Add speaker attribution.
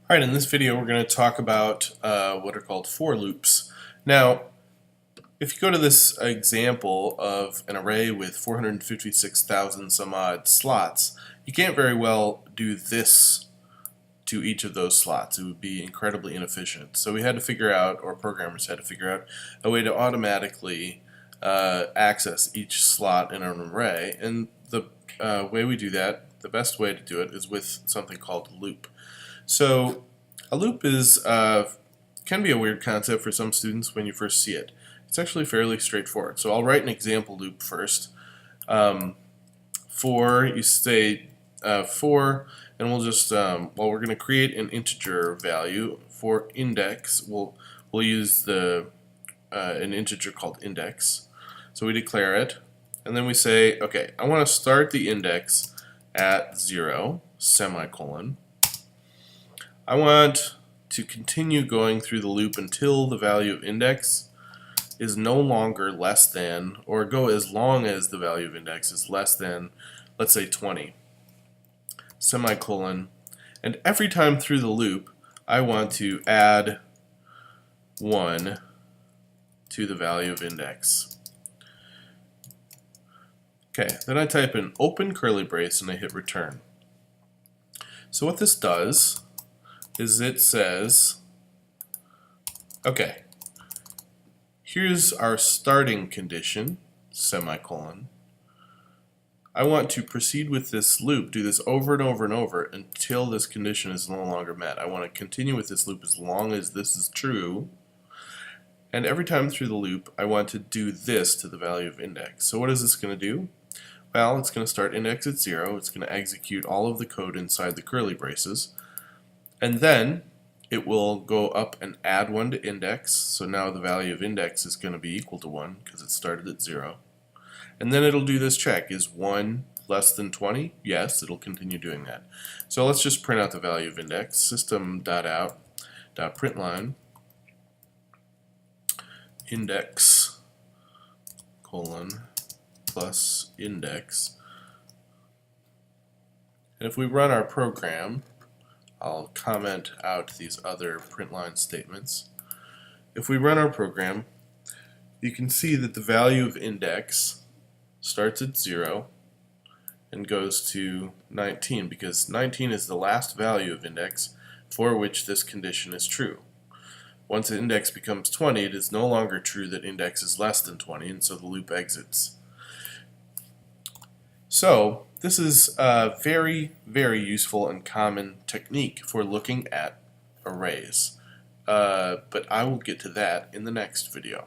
Speaker 1: Alright, in this video we're going to talk about what are called for loops. Now, if you go to this example of an array with 456,000 some odd slots, you can't very well do this to each of those slots. It would be incredibly inefficient. So we had to figure out, or programmers had to figure out, a way to automatically access each slot in an array. And the way we do that, the best way to do it, is with something called a loop. So a loop is can be a weird concept for some students when you first see it. It's actually fairly straightforward. So I'll write an example loop first. For, you say for, and we'll just, well, we're going to create an integer value for index. We'll use the an integer called index. So we declare it, and then we say, okay, I want to start the index at 0, semicolon. I want to continue going through the loop until the value of index is no longer less than, or go as long as the value of index is less than, let's say 20, semicolon. And every time through the loop, I want to add 1 to the value of index. Okay, then I type in open curly brace and I hit return. So what this does is it says, okay, here's our starting condition, semicolon. I want to proceed with this loop, do this over and over and over until this condition is no longer met. I want to continue with this loop as long as this is true. And every time through the loop, I want to do this to the value of index. So what is this going to do? Well, it's going to start index at 0. It's going to execute all of the code inside the curly braces. And then it will go up and add 1 to index. So now the value of index is going to be equal to 1 because it started at 0. And then it'll do this check. Is 1 less than 20? Yes, it'll continue doing that. So let's just print out the value of index. System.out.println index colon plus index. And if we run our program, I'll comment out these other println statements. If we run our program, you can see that the value of index starts at 0 and goes to 19 because 19 is the last value of index for which this condition is true. Once the index becomes 20, it is no longer true that index is less than 20, and so the loop exits. So this is a very, very useful and common technique for looking at arrays. But I will get to that in the next video.